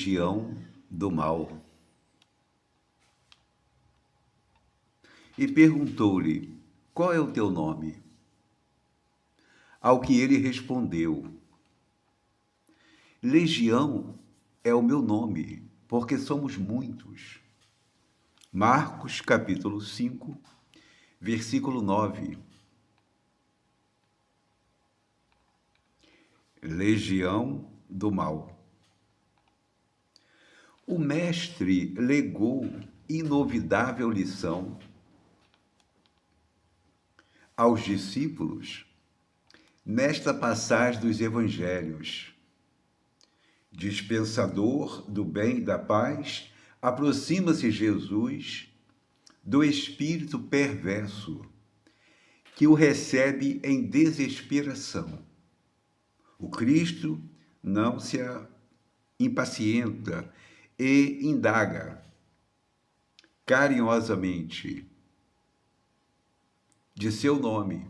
legião do mal. E perguntou-lhe: qual é o teu nome? Ao que ele respondeu: Legião é o meu nome, porque somos muitos. Marcos, capítulo 5, versículo 9. Legião do mal. O mestre legou inovidável lição aos discípulos nesta passagem dos evangelhos. Dispensador do bem e da paz, aproxima-se Jesus do espírito perverso que o recebe em desesperação. O Cristo não se impacienta e indaga carinhosamente de seu nome,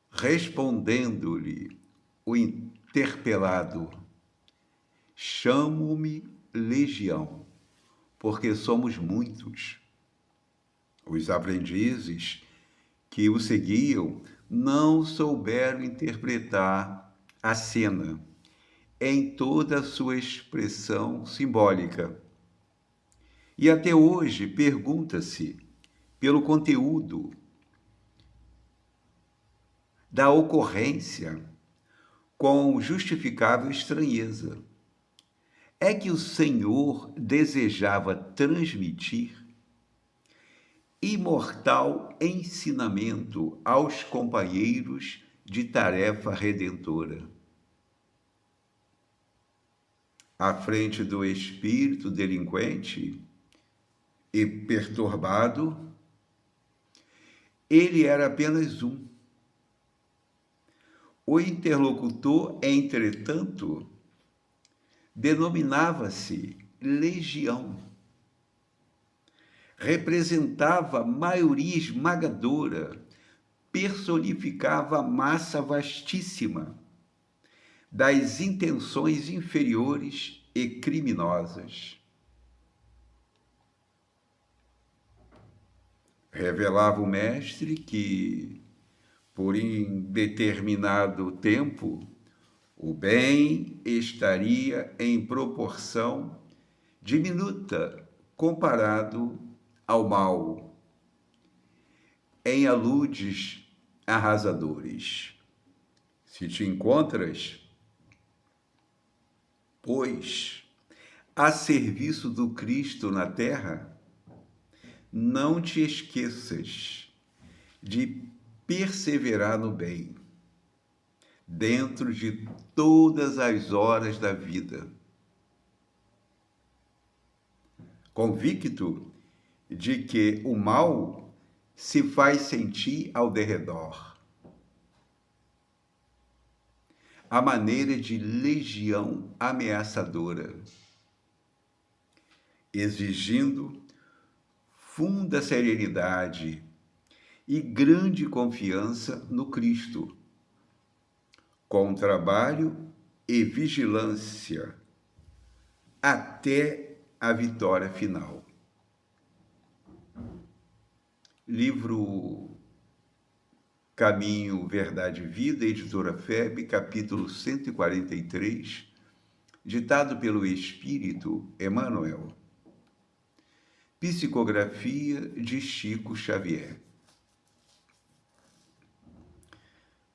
respondendo-lhe o interpelado: chamo-me Legião, porque somos muitos. Os aprendizes que o seguiam não souberam interpretar a cena em toda a sua expressão simbólica. E até hoje pergunta-se pelo conteúdo da ocorrência com justificável estranheza. É que o Senhor desejava transmitir imortal ensinamento aos companheiros de tarefa redentora. À frente do espírito delinquente e perturbado, ele era apenas um. O interlocutor, entretanto, denominava-se Legião. Representava maioria esmagadora, personificava a massa vastíssima das intenções inferiores e criminosas. Revelava o mestre que, por indeterminado tempo, o bem estaria em proporção diminuta comparado ao mal, em aludes arrasadores. Se te encontras, pois, a serviço do Cristo na terra, não te esqueças de perseverar no bem, dentro de todas as horas da vida. Convicto de que o mal se faz sentir ao derredor, à maneira de legião ameaçadora, exigindo funda serenidade e grande confiança no Cristo, com trabalho e vigilância até a vitória final. Livro Caminho, Verdade e Vida, editora FEB, capítulo 143, ditado pelo Espírito Emmanuel. Psicografia de Chico Xavier.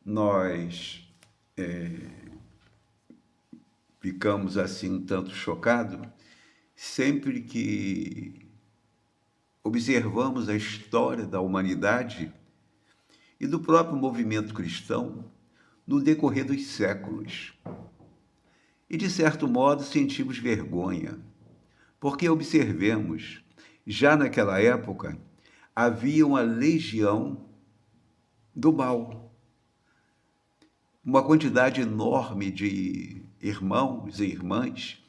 Nós ficamos assim um tanto chocados sempre que observamos a história da humanidade e do próprio movimento cristão no decorrer dos séculos. E, de certo modo, sentimos vergonha, porque observemos, já naquela época, havia uma legião do mal. Uma quantidade enorme de irmãos e irmãs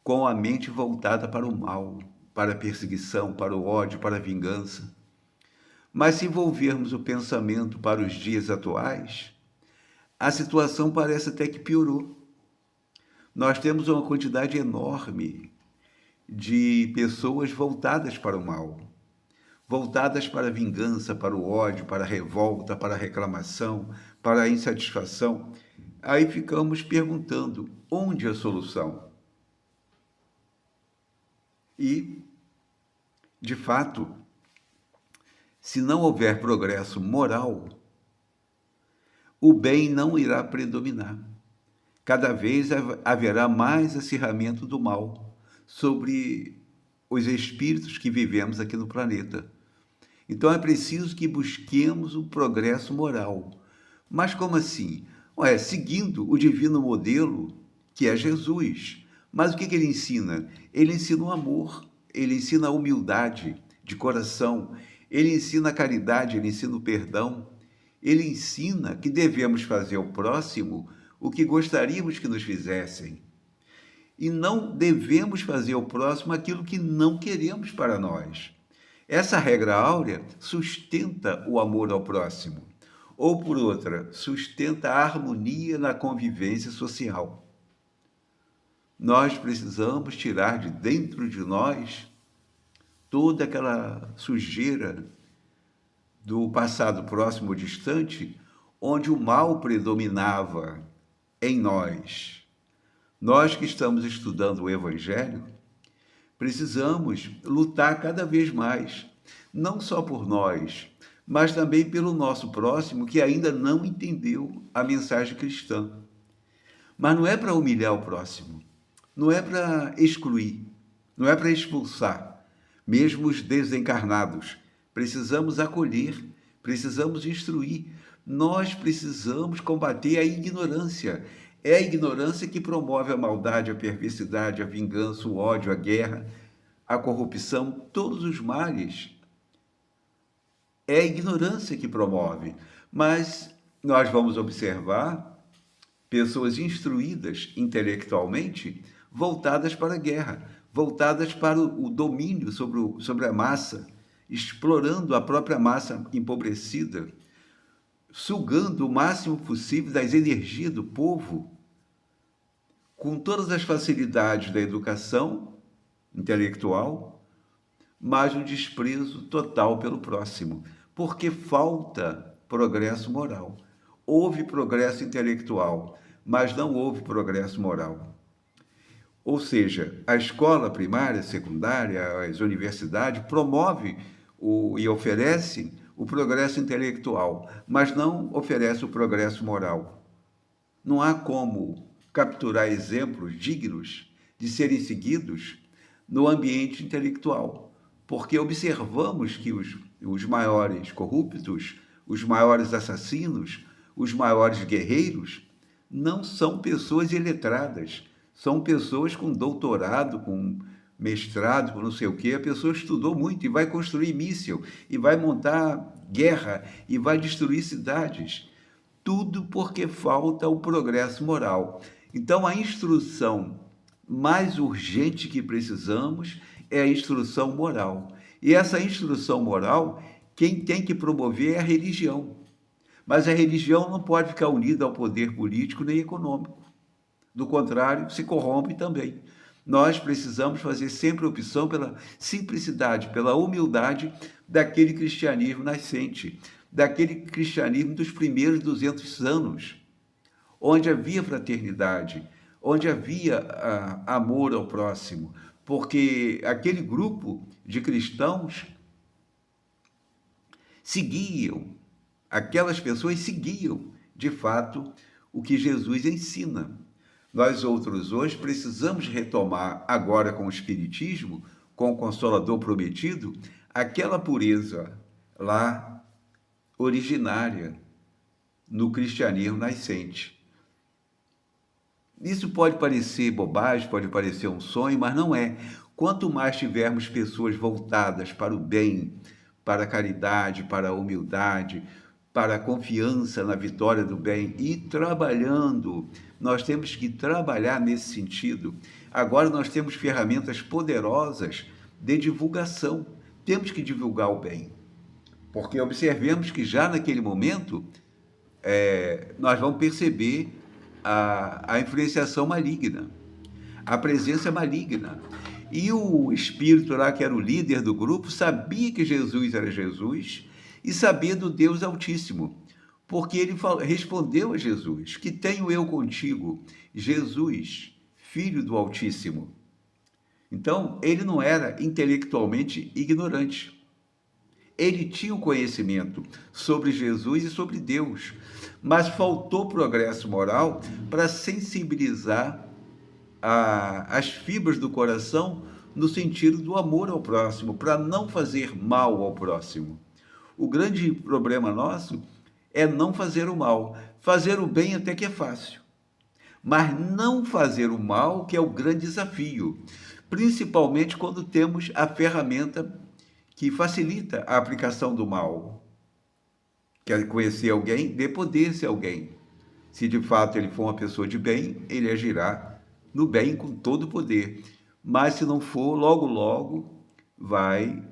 com a mente voltada para o mal, para a perseguição, para o ódio, para a vingança. Mas se envolvermos o pensamento para os dias atuais, a situação parece até que piorou. Nós temos uma quantidade enorme de pessoas voltadas para o mal, voltadas para a vingança, para o ódio, para a revolta, para a reclamação, para a insatisfação. Aí ficamos perguntando: onde a solução? E, de fato, se não houver progresso moral, o bem não irá predominar. Cada vez haverá mais acirramento do mal sobre os espíritos que vivemos aqui no planeta. Então é preciso que busquemos o progresso moral. Mas como assim? Ué, seguindo o divino modelo que é Jesus. Mas o que ele ensina? Ele ensina o amor, ele ensina a humildade de coração, ele ensina a caridade, ele ensina o perdão, ele ensina que devemos fazer ao próximo o que gostaríamos que nos fizessem. E não devemos fazer ao próximo aquilo que não queremos para nós. Essa regra áurea sustenta o amor ao próximo. Ou, por outra, sustenta a harmonia na convivência social. Nós precisamos tirar de dentro de nós toda aquela sujeira do passado próximo ou distante, onde o mal predominava em nós. Nós que estamos estudando o Evangelho, precisamos lutar cada vez mais, não só por nós, mas também pelo nosso próximo que ainda não entendeu a mensagem cristã. Mas não é para humilhar o próximo, não é para excluir, não é para expulsar, mesmo os desencarnados. Precisamos acolher, precisamos instruir, nós precisamos combater a ignorância. É a ignorância que promove a maldade, a perversidade, a vingança, o ódio, a guerra, a corrupção, todos os males. É a ignorância que promove. Mas nós vamos observar pessoas instruídas intelectualmente voltadas para a guerra, voltadas para o domínio sobre a massa, explorando a própria massa empobrecida, sugando o máximo possível das energias do povo, com todas as facilidades da educação intelectual, mas um desprezo total pelo próximo, porque falta progresso moral. Houve progresso intelectual, mas não houve progresso moral. Ou seja, a escola primária, secundária, as universidades promovem e oferecem o progresso intelectual, mas não oferece o progresso moral. Não há como capturar exemplos dignos de serem seguidos no ambiente intelectual, porque observamos que os maiores corruptos, os maiores assassinos, os maiores guerreiros, não são pessoas iletradas, são pessoas com doutorado, com mestrado, com não sei o quê. A pessoa estudou muito e vai construir míssil, e vai montar guerra, e vai destruir cidades. Tudo porque falta o progresso moral. Então, a instrução mais urgente que precisamos é a instrução moral. E essa instrução moral, quem tem que promover é a religião. Mas a religião não pode ficar unida ao poder político nem econômico. Do contrário, se corrompe também. Nós precisamos fazer sempre opção pela simplicidade, pela humildade daquele cristianismo nascente, daquele cristianismo dos primeiros 200 anos, onde havia fraternidade, onde havia amor ao próximo, porque aquele grupo de cristãos aquelas pessoas seguiam, de fato, o que Jesus ensina. Nós outros hoje precisamos retomar, agora com o Espiritismo, com o Consolador prometido, aquela pureza lá originária no cristianismo nascente. Isso pode parecer bobagem, pode parecer um sonho, mas não é. Quanto mais tivermos pessoas voltadas para o bem, para a caridade, para a humildade, para a confiança na vitória do bem e trabalhando, nós temos que trabalhar nesse sentido. Agora nós temos ferramentas poderosas de divulgação. Temos que divulgar o bem, porque observemos que já naquele momento nós vamos perceber a influenciação maligna. a presença maligna. E o espírito lá, que era o líder do grupo, sabia que Jesus era Jesus e sabia do Deus Altíssimo, porque ele respondeu a Jesus: que tenho eu contigo, Jesus, Filho do Altíssimo. Então, ele não era intelectualmente ignorante. Ele tinha o conhecimento sobre Jesus e sobre Deus, mas faltou progresso moral para sensibilizar as fibras do coração no sentido do amor ao próximo, para não fazer mal ao próximo. O grande problema nosso é não fazer o mal. Fazer o bem até que é fácil, mas não fazer o mal que é o grande desafio, principalmente quando temos a ferramenta que facilita a aplicação do mal. Quer conhecer alguém? Dê poder a esse alguém. Se de fato ele for uma pessoa de bem, ele agirá no bem com todo o poder. Mas se não for, logo, logo vai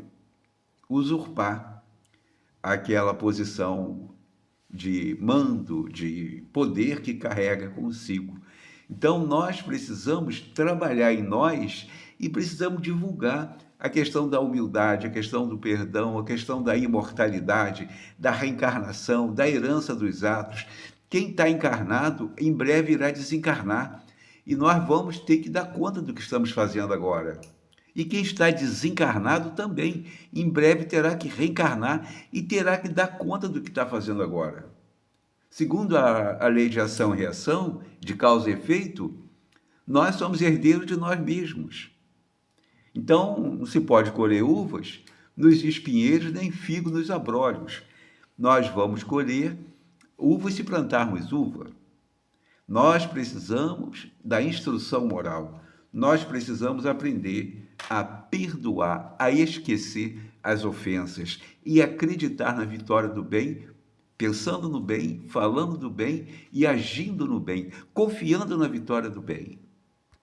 usurpar aquela posição de mando, de poder que carrega consigo. Então, nós precisamos trabalhar em nós e precisamos divulgar a questão da humildade, a questão do perdão, a questão da imortalidade, da reencarnação, da herança dos atos. Quem está encarnado, em breve irá desencarnar. E nós vamos ter que dar conta do que estamos fazendo agora. E quem está desencarnado também, em breve terá que reencarnar e terá que dar conta do que está fazendo agora. Segundo a lei de ação e reação, de causa e efeito, nós somos herdeiros de nós mesmos. Então, não se pode colher uvas nos espinheiros, nem figo nos abrolhos. Nós vamos colher uvas se plantarmos uva. Nós precisamos da instrução moral. Nós precisamos aprender a perdoar, a esquecer as ofensas e acreditar na vitória do bem, pensando no bem, falando do bem e agindo no bem, confiando na vitória do bem.